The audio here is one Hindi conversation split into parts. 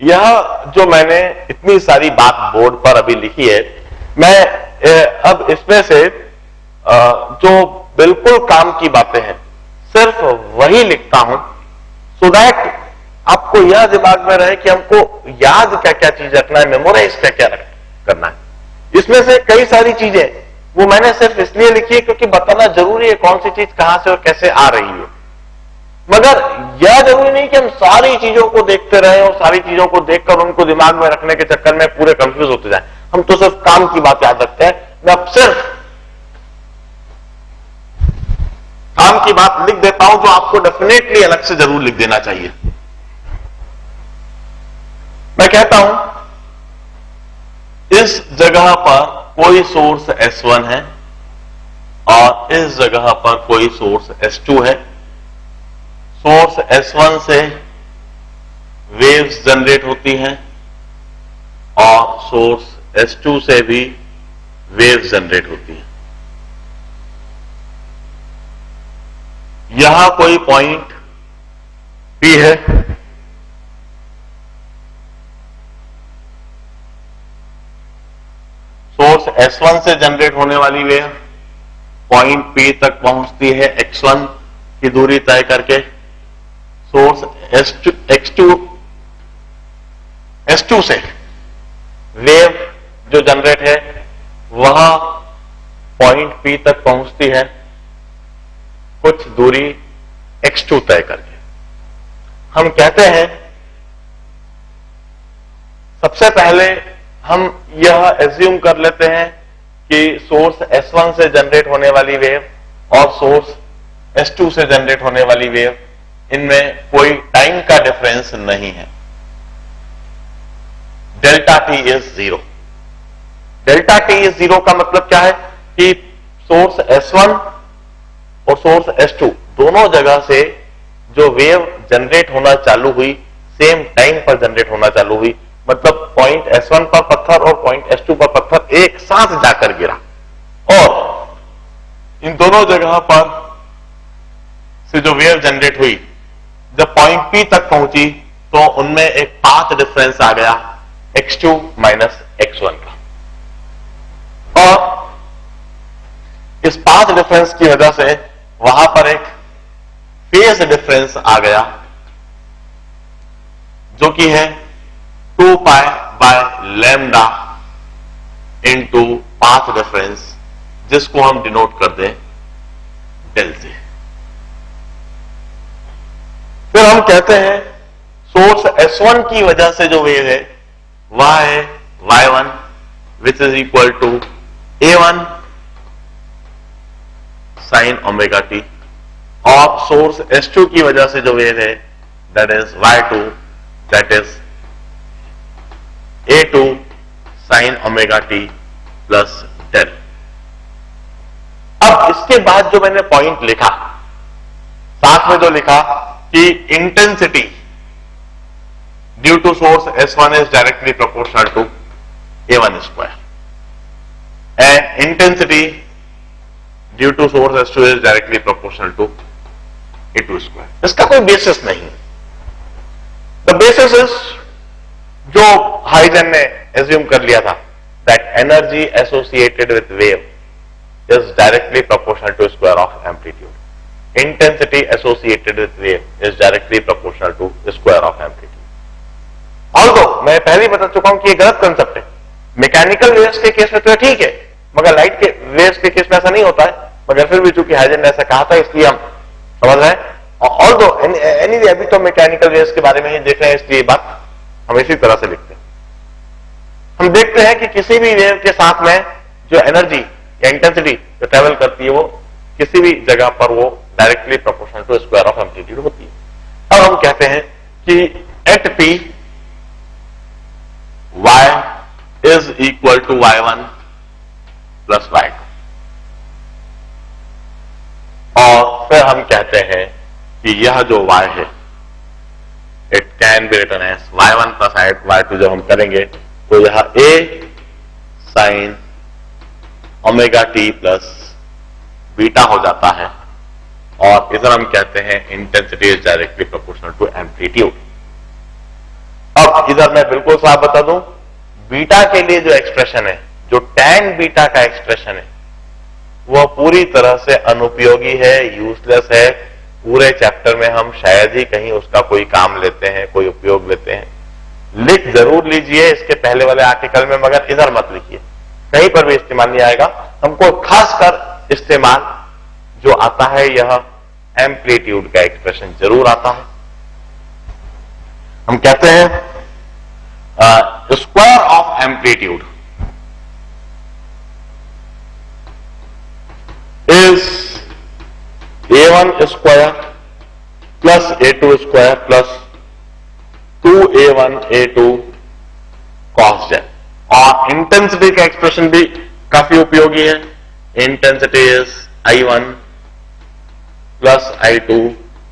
यह जो मैंने इतनी सारी बात बोर्ड पर अभी लिखी है, मैं अब इसमें से जो बिल्कुल काम की बातें हैं सिर्फ वही लिखता हूं, सो दैट आपको यह दिमाग में रहे कि हमको याद क्या क्या चीज रखना है, मेमोराइज क्या क्या करना है। इसमें से कई सारी चीजें वो मैंने सिर्फ इसलिए लिखी है क्योंकि बताना जरूरी है कौन सी चीज कहां से और कैसे आ रही है। मगर यह जरूरी नहीं कि हम सारी चीजों को देखते रहे और सारी चीजों को देखकर उनको दिमाग में रखने के चक्कर में पूरे कंफ्यूज होते जाएं। हम तो सिर्फ काम की बात याद रखते हैं। मैं अब सिर्फ काम की बात लिख देता हूं जो आपको डेफिनेटली अलग से जरूर लिख देना चाहिए। मैं कहता हूं इस जगह पर कोई सोर्स S1 है और इस जगह पर कोई सोर्स S2 है। सोर्स S1 से वेव्स जनरेट होती हैं और सोर्स S2 से भी वेव्स जनरेट होती हैं। यहां कोई पॉइंट P है, सोर्स S1 से जनरेट होने वाली वेव पॉइंट P तक पहुंचती है x1 की दूरी तय करके। सोर्स S2 से वेव जो जनरेट है वह पॉइंट P तक पहुंचती है कुछ दूरी x2 तय करके। हम कहते हैं सबसे पहले हम यह एज्यूम कर लेते हैं कि सोर्स S1 से जनरेट होने वाली वेव और सोर्स S2 से जनरेट होने वाली वेव, इनमें कोई टाइम का डिफरेंस नहीं है। Delta T is 0। Delta T is 0 का मतलब क्या है कि सोर्स S1 और सोर्स S2 दोनों जगह से जो वेव जनरेट होना चालू हुई सेम टाइम पर जनरेट होना चालू हुई। मतलब पॉइंट S1 पर पत्थर और पॉइंट S2 पर पत्थर एक साथ जाकर गिरा और इन दोनों जगह पर से जो वेव जनरेट हुई जब पॉइंट P तक पहुंची तो उनमें एक पाथ डिफरेंस आ गया x2 माइनस x1 का, और इस पाथ डिफरेंस की वजह से वहां पर एक फेज डिफरेंस आ गया जो कि है 2 pi by lambda into path difference, जिसको हम डिनोट कर दें डेल से। फिर हम कहते हैं सोर्स S1 की वजह से जो वेव है वह है y1 which is equal to A1 sine omega t, और सोर्स S2 की वजह से जो वेव है that is y2 that is A2 sine omega t plus del. अब इसके बाद जो मैंने पॉइंट लिखा साथ में जो लिखा कि intensity due to source S1 is directly proportional to A1 square and intensity due to source S2 is directly proportional to A2 square. इसका कोई बेसिस नहीं। द बेसिस इज जो हाइजन ने एज्यूम कर लिया था that energy associated with wave is directly proportional to square of amplitude. Intensity associated with wave is directly proportional to square of amplitude. Although मैं पहले ही बता चुका हूं कि ये गलत कंसेप्ट है। मैकेनिकल वेव्स के केस में तो ठीक है, मगर लाइट के वेव्स के केस में ऐसा नहीं होता है। मगर फिर भी चूंकि हाइजन ने ऐसा कहा था इसलिए हम समझ रहे हैं। ऑल्दो एनी अभी तो मैकेनिकल वेव्स के बारे में ही देख रहे हैं, इसलिए बात हम इसी तरह से लिखते हैं। हम देखते हैं कि किसी भी वेव के साथ में जो एनर्जी या इंटेंसिटी जो ट्रेवल करती है वो किसी भी जगह पर वो directly proportional to square of amplitude होती है। अब हम कहते हैं कि at P y is equal to y1 plus y2, और फिर हम कहते हैं कि यह जो y है it can be written as y1 plus y2। जब हम करेंगे तो यह a sine omega t plus beta हो जाता है, और इधर हम कहते हैं intensity is directly proportional to amplitude. अब इधर मैं बिल्कुल साफ बता दूं, बीटा के लिए जो एक्सप्रेशन है, जो tan बीटा का एक्सप्रेशन है, वह पूरी तरह से अनुपयोगी है, यूजलेस है। पूरे चैप्टर में हम शायद ही कहीं उसका कोई काम लेते हैं, कोई उपयोग लेते हैं। लिख जरूर लीजिए इसके पहले वाले आर्टिकल में, मगर इधर मत लिखिए, कहीं पर भी इस्तेमाल नहीं आएगा। हमको खासकर इस्तेमाल जो आता है यह एम्पलीट्यूड का एक्सप्रेशन जरूर आता है। हम कहते हैं square of amplitude is a1 square plus a2 square plus 2a1 a2 cos z। और इंटेंसिटी का एक्सप्रेशन भी काफी उपयोगी है। Intensity is i1 plus i2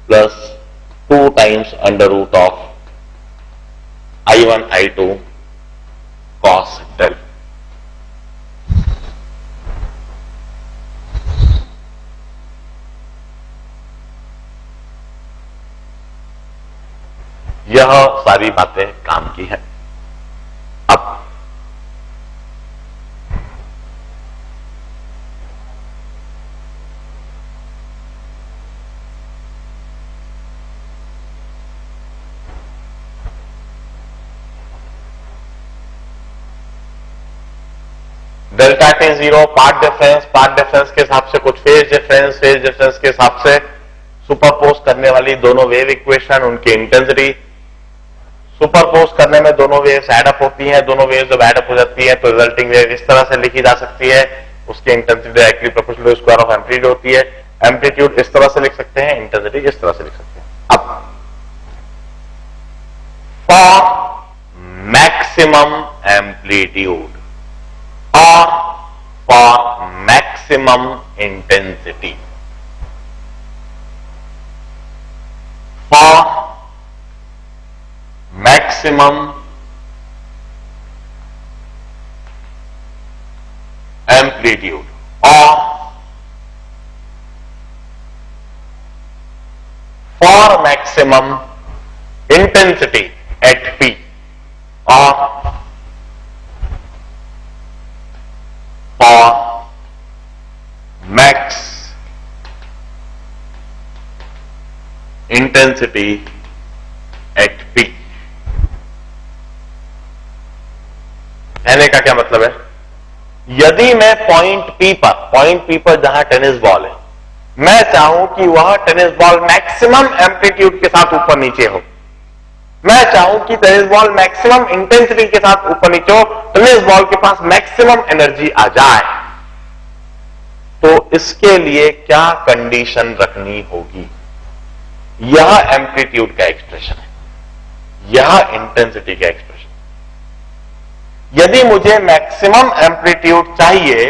plus 2 times under root of i1 i2 cos del। यह सारी बातें काम की हैं। अब delta T zero, path difference के हिसाब से कुछ फेज डिफरेंस के हिसाब से सुपरपोज करने वाली दोनों वेव इक्वेशन, उनकी इंटेंसिटी, सुपरपोज करने में दोनों वेव्स एड अप होती हैं। दोनों वेव्स जब एड अप हो जाती है तो रिजल्टिंग वेव इस तरह से लिखी जा सकती है, उसकी intensity directly proportional to square of amplitude होती है। एम्पलीट्यूड इस तरह से लिख सकते हैं, इंटेंसिटी इस तरह से लिख सकते हैं। अब फॉर मैक्सिमम एम्पलीट्यूड और for maximum intensity, for maximum amplitude or for maximum intensity at P or for max intensity at P। कहने का क्या मतलब है, यदि मैं पॉइंट पी पर जहां टेनिस बॉल है, मैं चाहूं कि वह टेनिस बॉल मैक्सिमम एम्पलीट्यूड के साथ ऊपर नीचे हो, मैं चाहूं कि टेनिस बॉल मैक्सिमम इंटेंसिटी के साथ ऊपर नीचे हो, टेनिस बॉल के पास मैक्सिमम एनर्जी आ जाए, तो इसके लिए क्या कंडीशन रखनी होगी? यह एम्पलीट्यूड का एक्सप्रेशन है, यह इंटेंसिटी का एक्सप्रेशन। यदि मुझे मैक्सिमम एम्पलीट्यूड चाहिए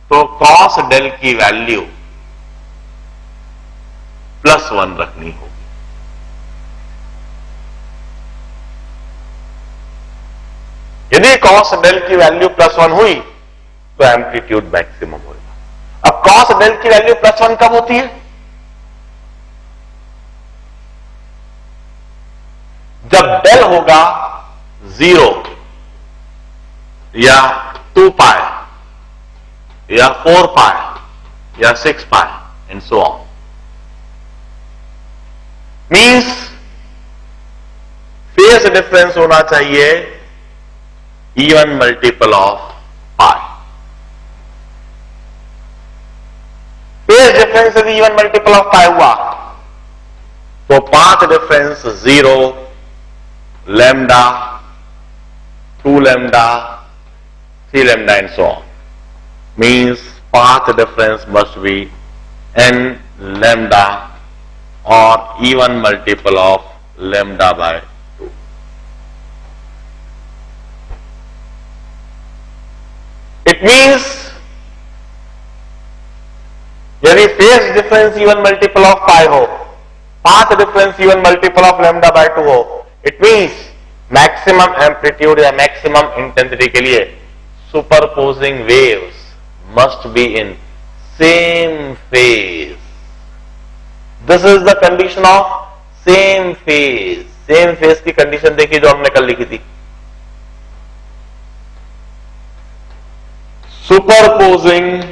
तो कॉस डेल की वैल्यू +1 रखनी होगी। यदि कॉस डेल की वैल्यू +1 हुई तो एम्पलीट्यूड मैक्सिमम होगा। अब कॉस डेल की वैल्यू +1 कब होती है? जब डेल होगा 0 या 2 पाई या 4 पाई या 6 pi and so on. Means phase difference होना चाहिए even multiple of pi. Phase difference यदि इवन मल्टीपल ऑफ पाई हुआ तो path difference 0, lambda, 2 lambda, 3 lambda and so on. Means path difference must be n lambda or even multiple of lambda by 2. It means यदि phase difference even multiple of pi हो, path difference even multiple of lambda by 2 हो, इट मीन्स मैक्सिमम एम्पलीट्यूड या मैक्सिमम इंटेंसिटी के लिए superposing waves must be in same phase. This is the condition of same phase. Same phase की कंडीशन देखिए जो हमने कल लिखी थी, सुपरपोजिंग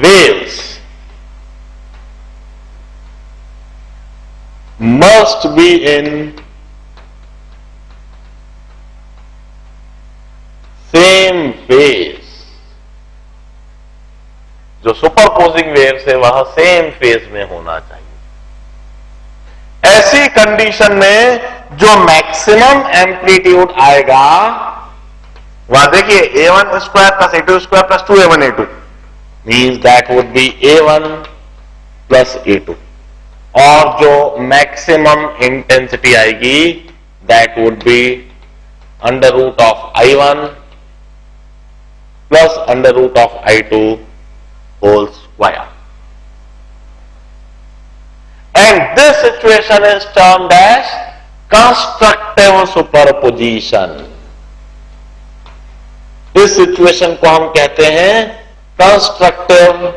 waves must be in same phase। जो सुपरपोजिंग वेव्स है वह सेम फेज में होना चाहिए। ऐसी कंडीशन में जो मैक्सिमम एम्पलीट्यूड आएगा वह देखिए a1 square plus a2 square plus 2a1 a2 means that would be a1 plus a2, और जो मैक्सिमम इंटेंसिटी आएगी that would be under root of i1 plus under root of i2 whole square, and this situation is termed as constructive superposition। इस सिचुएशन को हम कहते हैं कंस्ट्रक्टिव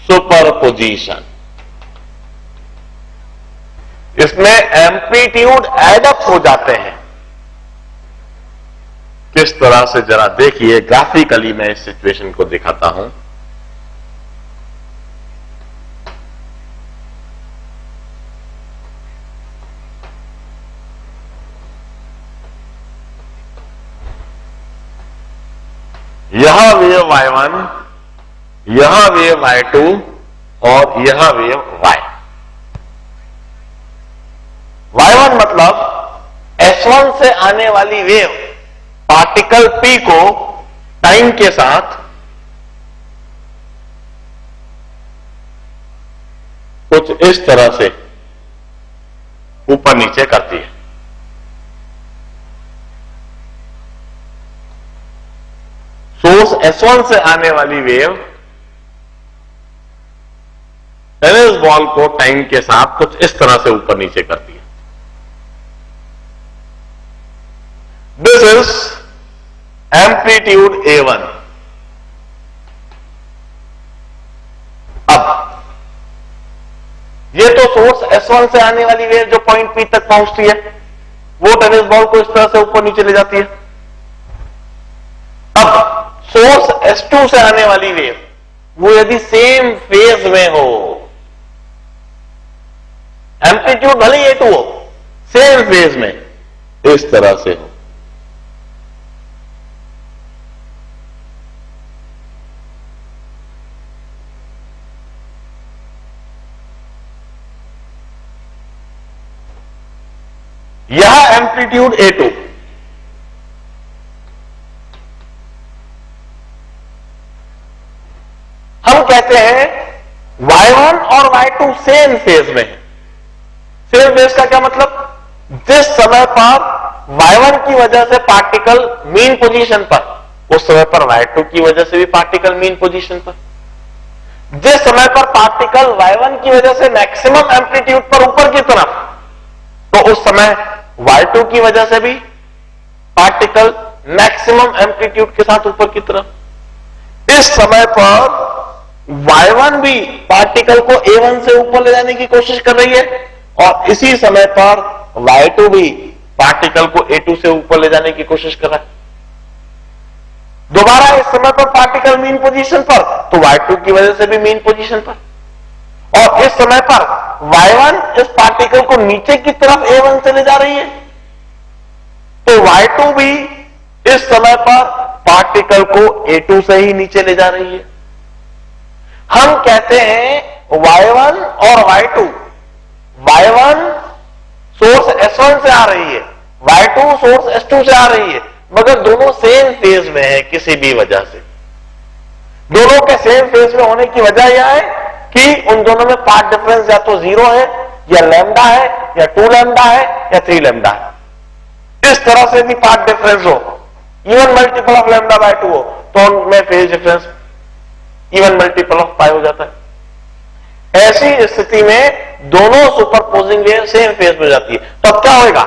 सुपरपोजिशन। इसमें एम्पलीट्यूड एडअप हो जाते हैं। किस तरह से जरा देखिए, ग्राफिकली मैं इस सिचुएशन को दिखाता हूं। यह वेव y1, यह वेव y2 और यह वेव y। y1 मतलब S1 से आने वाली वेव पार्टिकल P को टाइम के साथ कुछ इस तरह से ऊपर नीचे करती है। सोर्स S1 से आने वाली वेव टेनिस बॉल को टाइम के साथ कुछ इस तरह से ऊपर नीचे करती है। This is amplitude A1। अब ये तो सोर्स S1 से आने वाली वेव जो पॉइंट P तक पहुंचती है वो टेनिस बॉल को इस तरह से ऊपर नीचे ले जाती है। अब सोर्स S2 से आने वाली वेव वो यदि सेम फेज में हो, एम्पलीट्यूड भले ही A2 हो, सेम फेज में इस तरह से हो, यह एम्पलीट्यूड A2। हम कहते हैं y1 और y2 सेम फेज में है। सेम फेज का क्या मतलब, जिस समय पर y1 की वजह से पार्टिकल मीन पोजीशन पर, उस समय पर y2 की वजह से भी पार्टिकल मीन पोजीशन पर। जिस समय पर पार्टिकल y1 की वजह से मैक्सिमम एम्पलीट्यूड पर ऊपर की तरफ, तो उस समय y2 की वजह से भी पार्टिकल मैक्सिमम एम्पलीट्यूड के साथ ऊपर की तरफ। इस समय पर y1 भी पार्टिकल को A1 से ऊपर ले जाने की कोशिश कर रही है, और इसी समय पर y2 भी पार्टिकल को A2 से ऊपर ले जाने की कोशिश कर रहा है। दोबारा इस समय पर पार्टिकल मीन पोजीशन पर, तो y2 की वजह से भी मीन पोजीशन पर, और इस समय पर y1 इस पार्टिकल को नीचे की तरफ A1 से ले जा रही है, तो y2 भी इस समय पर पार्टिकल को A2 से ही नीचे ले जा रही है। हम कहते हैं y1 और y2, y1 सोर्स S1 से आ रही है, y2 सोर्स S2 से आ रही है, मगर दोनों सेम फेज में है किसी भी वजह से। दोनों के सेम फेज में होने की वजह यह है कि उन दोनों में पाथ डिफरेंस या तो 0 है, या लैम्डा है, या 2 लैम्डा है, या 3 लैम्डा है। इस तरह से भी पाथ डिफरेंस हो, even multiple of lambda by 2 हो, तो उनमें phase difference even multiple of pi हो जाता है। ऐसी स्थिति में दोनों सुपरपोजिंग वेव सेम फेज में जाती है। तो अब क्या होगा,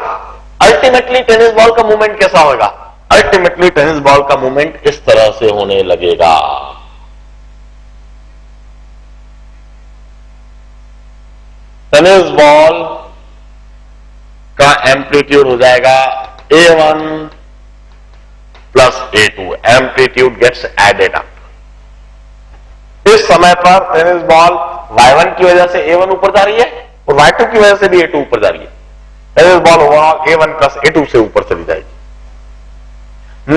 अल्टीमेटली टेनिस बॉल का मूवमेंट कैसा होगा, अल्टीमेटली टेनिस बॉल का मूवमेंट इस तरह से होने लगेगा। टेनिस बॉल का एम्पलीट्यूड हो जाएगा A1 plus A2, amplitude gets added up. इस समय पर टेनिस बॉल Y1 की वजह से A1 ऊपर जा रही है और Y2 की वजह से भी A2 ऊपर जा रही है। Tennis ball overall A1 plus A2 से ऊपर चली जाएगी।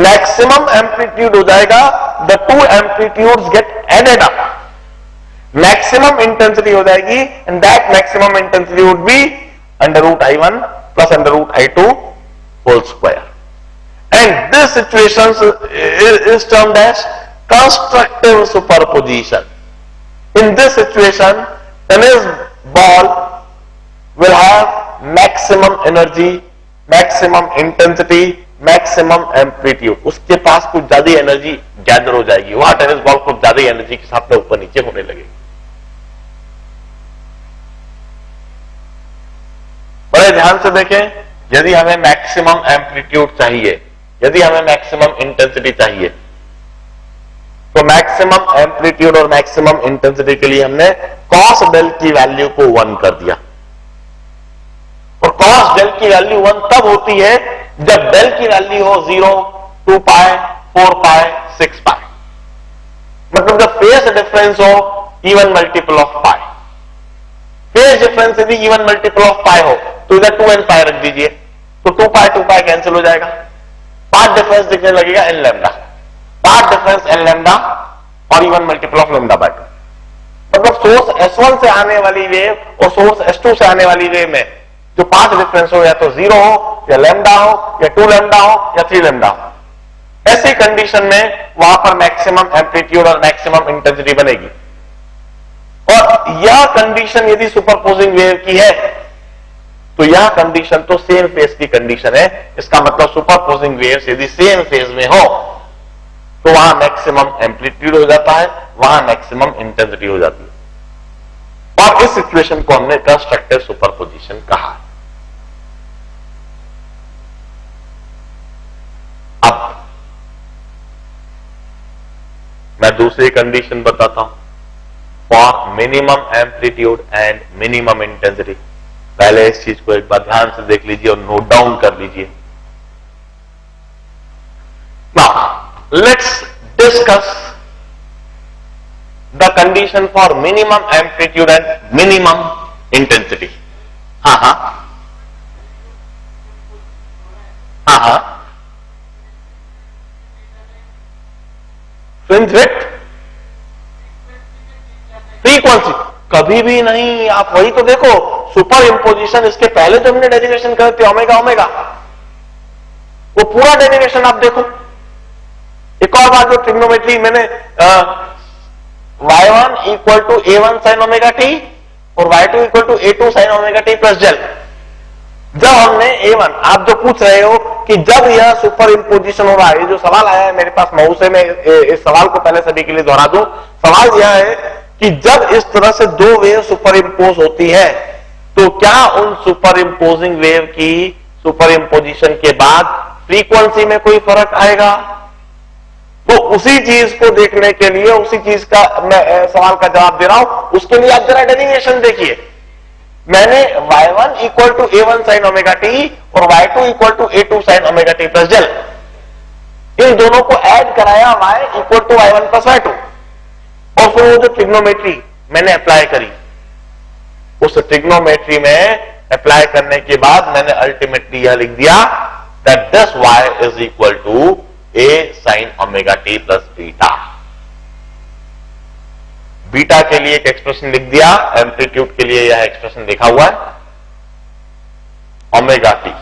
मैक्सिमम एम्पलीट्यूड हो जाएगा, the two amplitudes get added up, maximum intensity हो जाएगी, and that maximum intensity would be under root I1 plus under root I2 whole square. And this situation is termed as constructive superposition. In this situation tennis ball will have maximum energy, maximum intensity, maximum amplitude. उसके पास कुछ ज्यादा एनर्जी गैदर हो जाएगी, वहां टेनिस बॉल कुछ ज्यादा एनर्जी के साथ में ऊपर नीचे होने लगेगी। बड़े ध्यान से देखें, यदि हमें मैक्सिमम एम्पलीट्यूड चाहिए, यदि हमें मैक्सिमम इंटेंसिटी चाहिए, तो मैक्सिमम एम्पलीट्यूड और मैक्सिमम इंटेंसिटी के लिए हमने कॉस डेल की वैल्यू को 1 कर दिया। और कॉस डेल की वैल्यू 1 तब होती है जब डेल की वैल्यू हो 0, 2 पाई, 4 पाई, 6 पाई, मतलब जब फेज डिफरेंस हो even multiple of pi. Phase difference यदि इवन मल्टीपल ऑफ पाई हो तो इधर 2 एंड पाई रख दीजिए, तो 2 पाई कैंसिल हो जाएगा। पाथ डिफरेंस दिखने लगेगा n lambda, path difference n lambda और even multiple of lambda by 2। मतलब सोर्स S1 से आने वाली वेव और सोर्स S2 से आने वाली वेव में जो पाथ डिफरेंस हो या तो 0 हो या लैम्डा हो या 2 लैम्डा हो या 3 लैम्डा हो, ऐसी कंडीशन में वहां पर मैक्सिमम एम्पलीट्यूड और मैक्सिमम इंटेंसिटी बनेगी। और यह कंडीशन यदि सुपरपोजिंग वेव की है तो यह कंडीशन तो सेम फेज की कंडीशन है। इसका मतलब सुपरपोजिंग वेव्स यदि सेम फेज में हो तो वहां मैक्सिमम एम्पलीट्यूड हो जाता है, वहां मैक्सिमम इंटेंसिटी हो जाती है। और इस सिचुएशन को हमने कंस्ट्रक्टिव सुपरपोजिशन कहा है। अब मैं दूसरी कंडीशन बताता हूं for minimum amplitude and minimum intensity. पहले इस चीज को एक बार ध्यान से देख लीजिए और नोट डाउन कर लीजिए। Now let's discuss the condition for minimum amplitude and minimum intensity. हाँ हाँ हाँ हाँ, फ्रिंज विड्थ, फ्रीक्वेंसी कभी भी नहीं। आप वही तो देखो, सुपर इंपोजिशन इसके पहले जो हमने डेरिवेशन करते ओमेगा ओमेगा, वो पूरा डेरिवेशन आप देखो। एक और बात जो ट्रिग्नोमेट्री मैंने y1 equal to a1 sine omega t और y2 equal to a2 sine omega t plus del. जब हमने a1, आप जो पूछ रहे हो कि जब यह सुपर इंपोजिशन हो रहा है, जो सवाल आया है मेरे पास मऊ से, मैं इस सवाल को पहले सभी के लिए दोहरा दूं। सवाल यह है कि जब इस तरह से दो वेव सुपर इंपोज होती है तो क्या उन सुपर इंपोजिंग वेव की सुपर इंपोजिशन के बाद फ्रीक्वेंसी में कोई फर्क आएगा? तो उसी चीज को देखने के लिए, उसी चीज का मैं सवाल का जवाब दे रहा हूं। उसके लिए आप जरा डेरिवेशन देखिए। मैंने y1 equal to a1 sine omega t और y2 equal to a2 sine omega t plus del, इन दोनों को ऐड कराया, y equal to y1 plus y2, और फिर वो जो ट्रिग्नोमेट्री मैंने अप्लाई करी, उस ट्रिग्नोमेट्री में अप्लाई करने के बाद मैंने अल्टीमेटली यह लिख दिया that this y is equal to a sine omega t plus beta. Beta के लिए एक एक्सप्रेशन लिख दिया, एम्पलीट्यूड के लिए यह एक्सप्रेशन लिखा हुआ है ओमेगा टी।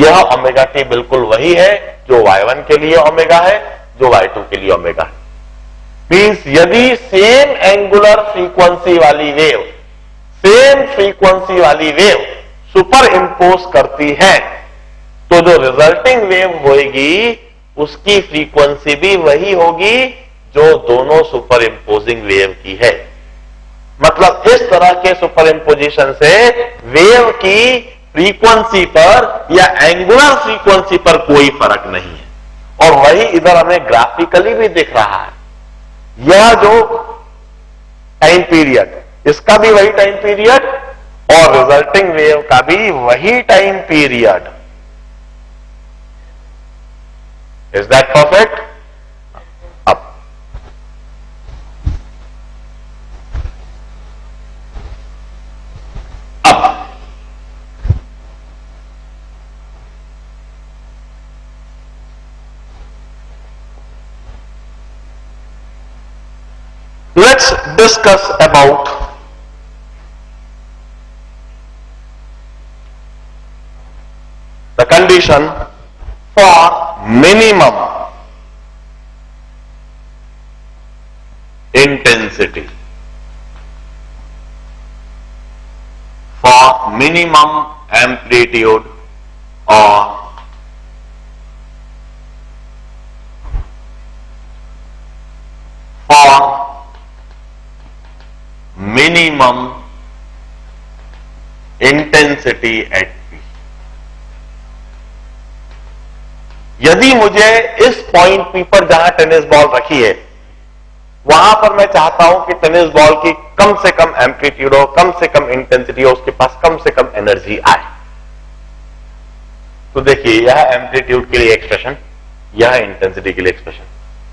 यह ओमेगा टी बिल्कुल वही है जो y1 के लिए ओमेगा है, जो y2 के लिए ओमेगा है। मीन्स यदि सेम एंगुलर फ्रीक्वेंसी वाली वेव, सेम फ्रीक्वेंसी वाली वेव सुपर इंपोज करती है तो जो रिजल्टिंग वेव होगी उसकी फ्रीक्वेंसी भी वही होगी जो दोनों सुपर इंपोजिंग वेव की है। मतलब इस तरह के सुपर इंपोजिशन से वेव की फ्रीक्वेंसी पर या एंगुलर फ्रीक्वेंसी पर कोई फर्क नहीं है। और वही इधर हमें ग्राफिकली भी दिख रहा है। यह जो टाइम पीरियड, इसका भी वही टाइम पीरियड और रिजल्टिंग वेव का भी वही time period. Is that perfect? अब let's discuss about the condition for minimum intensity. For minimum amplitude or for minimum intensity at P. यदि मुझे इस पॉइंट P पर जहां टेनिस बॉल रखी है वहां पर मैं चाहता हूं कि टेनिस बॉल की कम से कम एम्पलीट्यूड हो, कम से कम इंटेंसिटी हो, उसके पास कम से कम एनर्जी आए, तो देखिए यह एम्पलीट्यूड के लिए एक्सप्रेशन, यह इंटेंसिटी के लिए एक्सप्रेशन।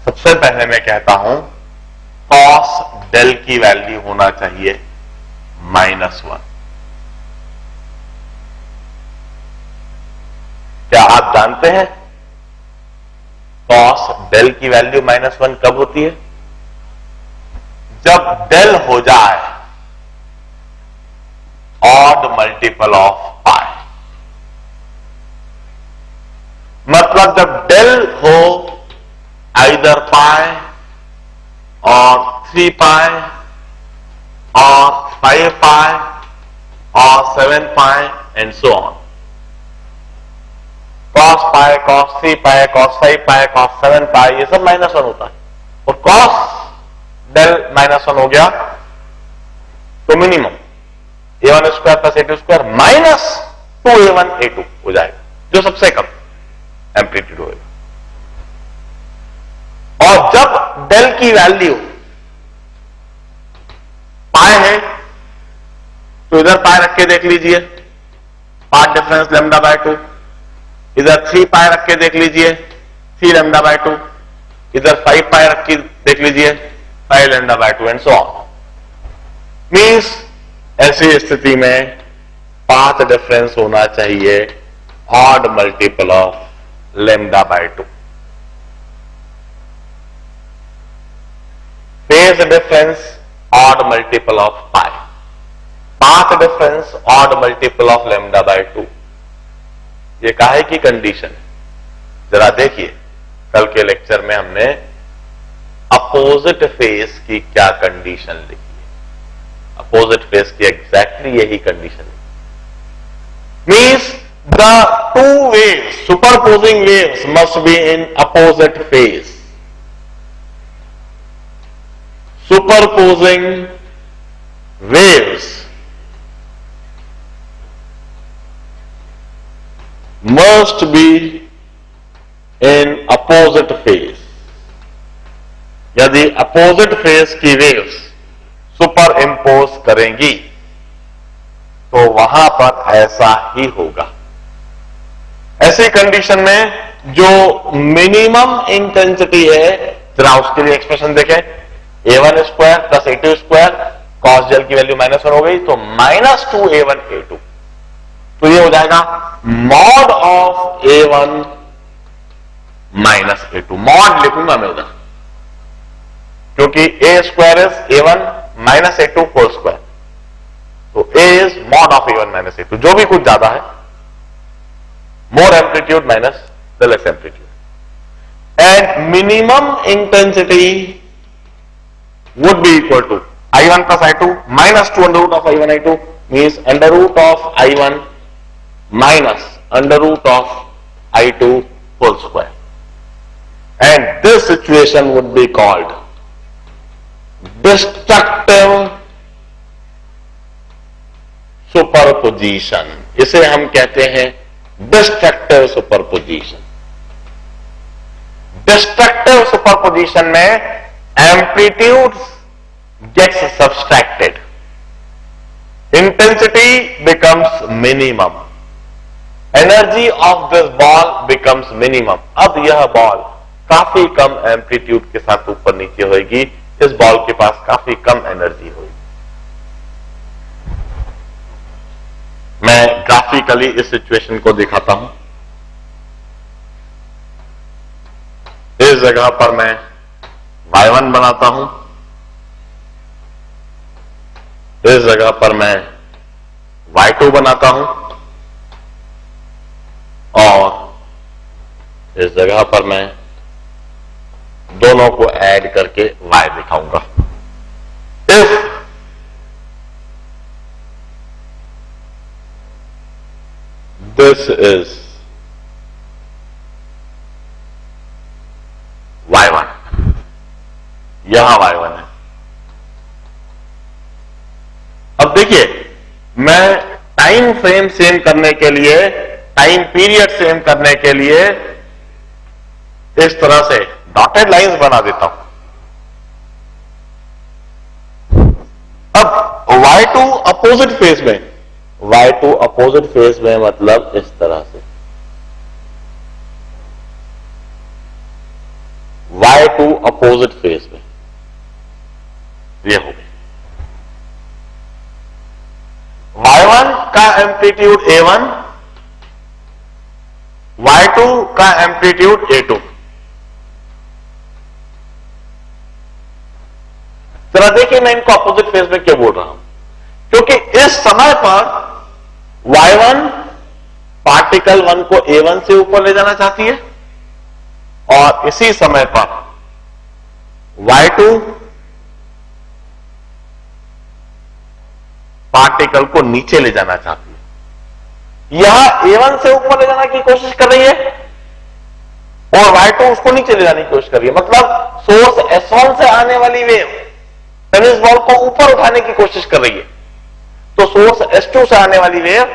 सबसे पहले मैं कहता हूं कॉस डेल की वैल्यू होना चाहिए -1। क्या आप जानते हैं कॉस डेल की वैल्यू -1 कब होती है? जब डेल हो जाए ऑड मल्टीपल ऑफ पाई, मतलब जब डेल हो आइदर पाई और 3 पाई और 5 पाई और 7 pi and so on. cos पाई, cos 3 पाई, cos 5 पाई, cos 7 पाई, ये सब -1 होता है। और cos डेल -1 हो गया तो minimum a1 square plus a2 square minus 2a1 a2 हो जाएगा, जो सबसे कम एम्पलीट्यूड होगा। और जब डेल की वैल्यू पाई है तो इधर पाई रख के देख लीजिए, पाथ डिफरेंस लैम्डा बाय 2, इधर 3 पाई रख के देख लीजिए 3 लैम्डा बाय 2, इधर 5 पाई रख के देख लीजिए 5 lambda by 2 and so on. Means ऐसी स्थिति में पाथ डिफरेंस होना चाहिए odd multiple of lambda by 2। Phase difference odd multiple of pi, path difference odd multiple of lambda by 2। ये काहे की कंडीशन है? जरा देखिए, कल के लेक्चर में हमने अपोजिट फेज की क्या कंडीशन लिखी है। अपोजिट फेज की एग्जैक्टली यही कंडीशन है। Means the two waves, superposing waves must be in opposite phase. Superposing waves must be in opposite phase। यदि अपोजिट फेज की वेव्स सुपर इंपोज करेंगी तो वहां पर ऐसा ही होगा। ऐसी कंडीशन में जो मिनिमम इंटेंसिटी है, जरा उसके लिए एक्सप्रेशन देखें, a1 square plus a2 square, cos del की वैल्यू -1 हो गई तो -2a1 a2, तो ये हो जाएगा mod of a1 -a2। Mod लिखूंगा मैं उधर, क्योंकि a square is a1 -a2 whole square, तो a is mod of a1 -a2, जो भी कुछ ज्यादा है, more amplitude minus the less amplitude. And minimum intensity would be equal to I1 plus I2 minus 2 under root of I1 I2 means under root of I1 minus under root of I2 whole square, and this situation would be called destructive superposition। इसे हम कहते हैं destructive superposition। destructive superposition में amplitude gets subtracted intensity becomes minimum, energy of this ball becomes minimum. अब यह बॉल काफी कम एम्पलीट्यूड के साथ ऊपर नीचे होगी, इस बॉल के पास काफी कम एनर्जी होगी. मैं ग्राफिकली इस सिचुएशन को दिखाता हूं. इस जगह पर मैं y1 बनाता हूं, इस जगह पर मैं y2 बनाता हूं और इस जगह पर मैं दोनों को ऐड करके y दिखाऊंगा. इफ दिस इज y1, यहां y1 है. अब देखिए, मैं टाइम फ्रेम सेम करने के लिए, टाइम पीरियड सेम करने के लिए इस तरह से डॉटेड लाइंस बना देता हूं. अब y2 अपोजिट फेज में, y2 अपोजिट फेज में मतलब इस तरह से y2 अपोजिट फेज में, ये हो गया. y1 का एम्पलीट्यूड a1, y2 का एम्पलीट्यूड a2. जरा देखिए, मैं इनको अपोजिट फेज में क्यों बोल रहा हूं, क्योंकि इस समय पर y1 पार्टिकल 1 को a1 से ऊपर ले जाना चाहती है और इसी समय पर y2 पार्टिकल को नीचे ले जाना चाहती है. यह a1 से ऊपर ले जाने की कोशिश कर रही है और y2 उसको नीचे ले जाने की कोशिश कर रही है. मतलब सोर्स S1 से आने वाली वेव टेनिस बॉल को ऊपर उठाने की कोशिश कर रही है, तो सोर्स S2 से आने वाली वेव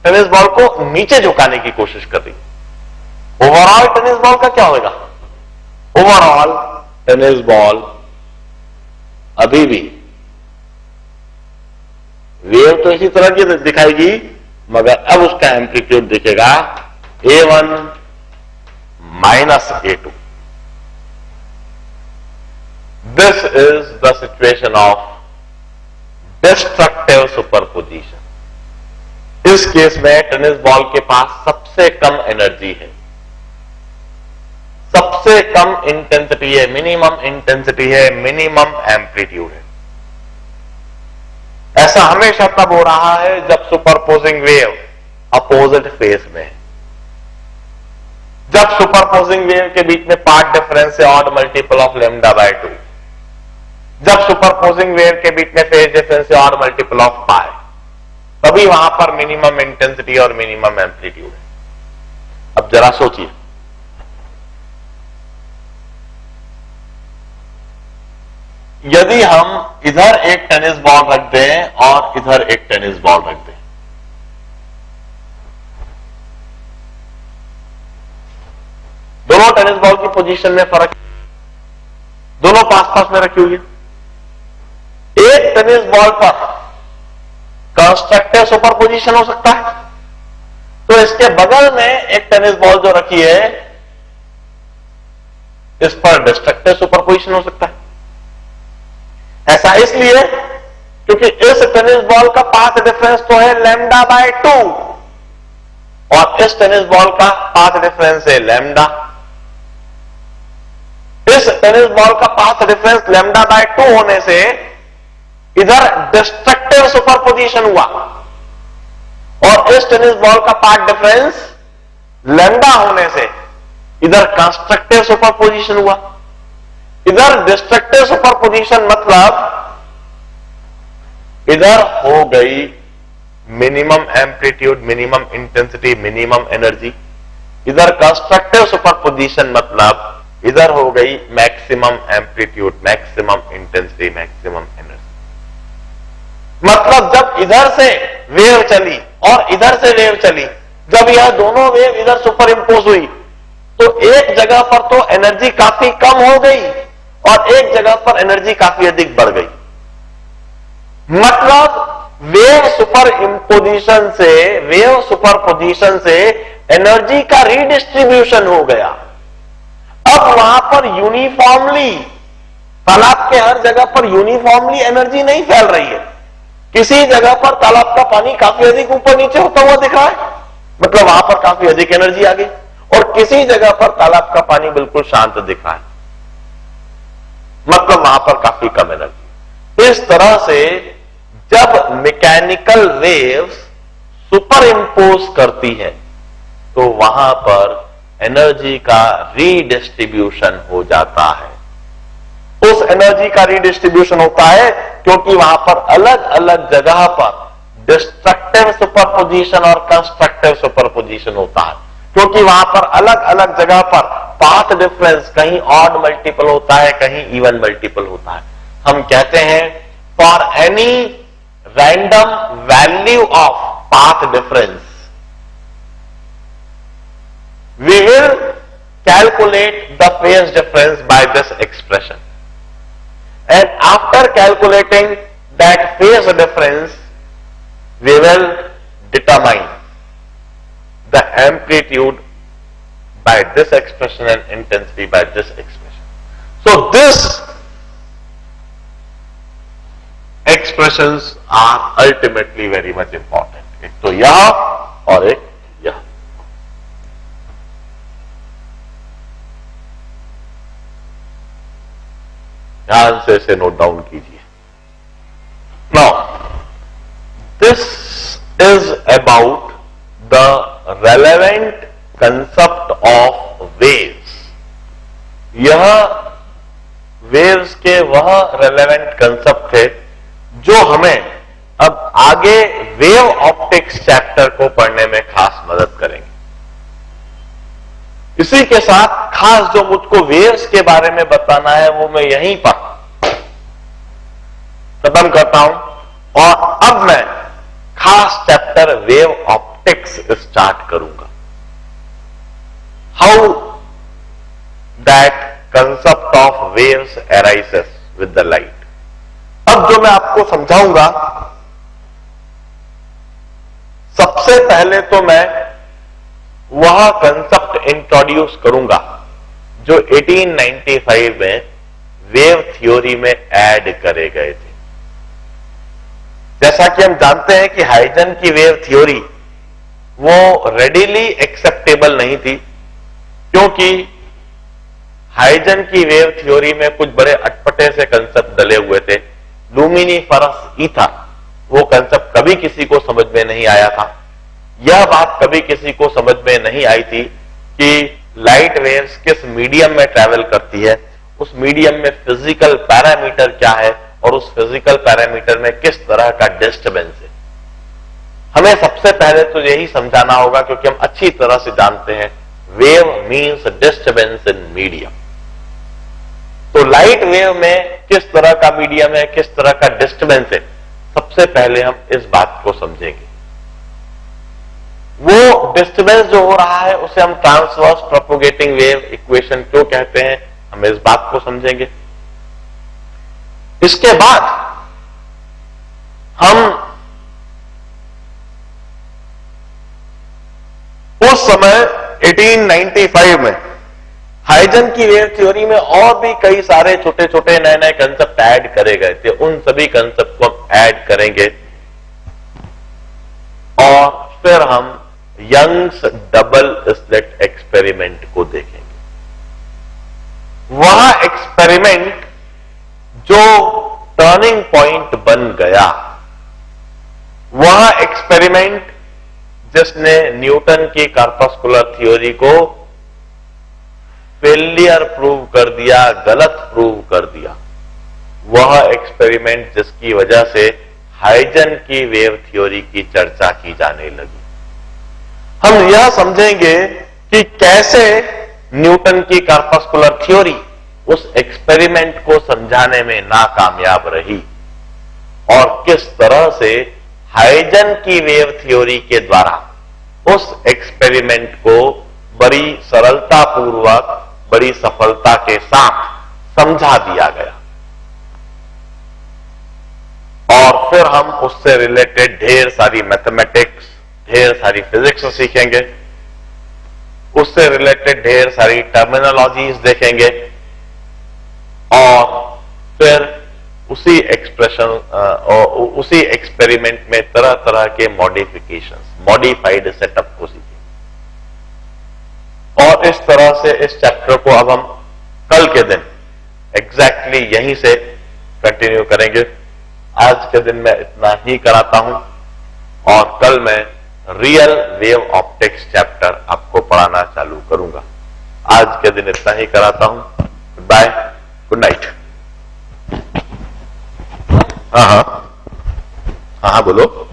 टेनिस बॉल को नीचे झुकाने की कोशिश कर रही है. ओवरऑल टेनिस बॉल का क्या होगा? ओवरऑल टेनिस बॉल अभी भी वेव तो इसी तरह की दिखाएगी, मगर अब उसका एम्पलीट्यूड दिखेगा a1 minus a2. This is the situation of destructive superposition. इस केस में टेनिस बॉल के पास सबसे कम एनर्जी है, सबसे कम इंटेंसिटी है, मिनिमम इंटेंसिटी है, मिनिमम एम्पलीट्यूड है. ऐसा हमेशा तब हो रहा है जब सुपरपोजिंग वेव अपोजिट फेज में है. जब सुपरपोजिंग वेव के बीच में पाथ डिफरेंस है odd multiple of lambda by 2, जब सुपरपोजिंग वेव के बीच में फेज डिफरेंस है ऑड मल्टीपल ऑफ पाई, तभी वहां पर मिनिमम इंटेंसिटी और मिनिमम एम्पलीट्यूड है. अब जरा सोचिए, यदि हम इधर एक टेनिस बॉल रख दें और इधर एक टेनिस बॉल रख दें, दोनों टेनिस बॉल की पोजीशन में फर्क, दोनों पास पास में रखी हुई है. एक टेनिस बॉल पर कंस्ट्रक्टिव सुपरपोजिशन हो सकता है, तो इसके बगल में एक टेनिस बॉल जो रखी है इस पर डिस्ट्रक्टिव सुपरपोजिशन हो सकता है. ऐसा इसलिए क्योंकि इस टेनिस बॉल का पाथ डिफरेंस तो है लैम्डा बाय 2 और इस टेनिस बॉल का पाथ डिफरेंस है लैम्डा. इस टेनिस बॉल का पाथ डिफरेंस लैम्डा बाय 2 होने से इधर डिस्ट्रक्टिव सुपरपोजिशन हुआ और इस टेनिस बॉल का पाथ डिफरेंस लैम्डा होने से इधर कंस्ट्रक्टिव सुपरपोजिशन हुआ. इधर डिस्ट्रक्टिव सुपरपोजिशन मतलब इधर हो गई minimum amplitude, minimum intensity, minimum energy. इधर कंस्ट्रक्टिव सुपरपोजिशन मतलब इधर हो गई maximum amplitude, maximum intensity, maximum energy. मतलब जब इधर से वेव चली और इधर से वेव चली, जब यह दोनों वेव इधर सुपर इंपोज हुई, तो एक जगह पर तो एनर्जी काफी कम हो गई और एक जगह पर एनर्जी काफी अधिक बढ़ गई. मतलब वेव सुपरपोजिशन से एनर्जी का रीडिस्ट्रीब्यूशन हो गया। अब वहां पर यूनिफॉर्मली, तालाब के हर जगह पर यूनिफॉर्मली एनर्जी नहीं फैल रही है। किसी जगह पर तालाब का पानी काफी अधिक ऊपर नीचे होता हुआ दिख रहा है, मतलब वहां पर काफी अधिक एनर्जी आ गई, और किसी जगह पर तालाब का पानी बिल्कुल शांत दिख रहा है, मतलब वहां पर काफी कम एनर्जी। इस तरह से जब मैकेनिकल वेव्स सुपर इंपोज करती है तो वहां पर एनर्जी का रीडिस्ट्रीब्यूशन हो जाता है। उस एनर्जी का रीडिस्ट्रीब्यूशन होता है क्योंकि वहां पर अलग अलग जगह पर डिस्ट्रक्टिव सुपरपोजिशन और कंस्ट्रक्टिव सुपरपोजिशन होता है, क्योंकि वहां पर अलग अलग जगह पर पाथ डिफरेंस कहीं ऑड मल्टीपल होता है, कहीं इवन मल्टीपल होता है। हम कहते हैं for any random value of path difference we will calculate the phase difference by this expression, and after calculating that phase difference we will determine the amplitude by this expression and intensity by this expression. So this expressions are ultimately very much important. एक तो यह और एक यह। ध्यान से इसे नोट डाउन कीजिए। Now this is about the relevant concept of waves. यह वेव्स के वह रेलेवेंट कंसेप्ट थे जो हमें अब आगे वेव ऑप्टिक्स चैप्टर को पढ़ने में खास मदद करेंगे। इसी के साथ खास जो मुझको वेव्स के बारे में बताना है वो मैं यहीं पर खत्म करता हूं और अब मैं खास चैप्टर वेव ऑप्टिक्स स्टार्ट करूंगा। How that concept of waves arises with the light. अब जो मैं आपको समझाऊंगा, सबसे पहले तो मैं वह कंसेप्ट इंट्रोड्यूस करूंगा जो 1895 में वेव थ्योरी में ऐड करे गए थे। जैसा कि हम जानते हैं कि हाइजन की वेव थ्योरी वो रेडिली एक्सेप्टेबल नहीं थी, क्योंकि हाइजन की वेव थ्योरी में कुछ बड़े अटपटे से कंसेप्ट डले हुए थे। लुमिनिफरस ईथर, वो कंसेप्ट कभी किसी को समझ में नहीं आया था। यह बात कभी किसी को समझ में नहीं आई थी कि लाइट वेव्स किस मीडियम में ट्रैवल करती है, उस मीडियम में फिजिकल पैरामीटर क्या है और उस फिजिकल पैरामीटर में किस तरह का डिस्टर्बेंस है। हमें सबसे पहले तो यही समझाना होगा, क्योंकि हम अच्छी तरह से जानते हैं wave means disturbance in medium. तो लाइट वेव में किस तरह का मीडियम है, किस तरह का डिस्टर्बेंस है, सबसे पहले हम इस बात को समझेंगे। वो डिस्टर्बेंस जो हो रहा है उसे हम ट्रांसवर्स प्रोपोगेटिंग वेव इक्वेशन क्यों कहते हैं, हम इस बात को समझेंगे। इसके बाद हम उस समय 1895 में हाइजन की वेव थ्योरी में और भी कई सारे छोटे छोटे नए नए कंसेप्ट ऐड करे गए थे, उन सभी कंसेप्ट को हम ऐड करेंगे और फिर हम यंग्स डबल स्लिट एक्सपेरिमेंट को देखेंगे। वह एक्सपेरिमेंट जो टर्निंग पॉइंट बन गया, वह एक्सपेरिमेंट जिसने न्यूटन की कॉर्पस्कुलर थ्योरी को फेलियर प्रूव कर दिया, गलत प्रूव कर दिया, वह एक्सपेरिमेंट जिसकी वजह से हाइजन की वेव थ्योरी की चर्चा की जाने लगी। हम यह समझेंगे कि कैसे न्यूटन की कॉर्पस्कुलर थ्योरी उस एक्सपेरिमेंट को समझाने में नाकामयाब रही और किस तरह से हाइजन की वेव थ्योरी के द्वारा उस एक्सपेरिमेंट को बड़ी सरलता पूर्वक, बड़ी सफलता के साथ समझा दिया गया। और फिर हम उससे रिलेटेड ढेर सारी मैथमेटिक्स, ढेर सारी फिजिक्स सीखेंगे, उससे रिलेटेड ढेर सारी टर्मिनोलॉजीज देखेंगे, और फिर उसी उसी एक्सपेरिमेंट में तरह तरह के मॉडिफिकेशंस, मॉडिफाइड सेटअप को सीखेंगे। और इस तरह से इस चैप्टर को अब हम कल के दिन एग्जैक्टली यहीं से कंटिन्यू करेंगे। आज के दिन मैं इतना ही कराता हूं, और कल मैं रियल वेव ऑप्टिक्स चैप्टर आपको पढ़ाना चालू करूंगा। आज के दिन इतना ही कराता हूं। Goodbye, good night. हाँ हाँ हाँ हाँ बोलो।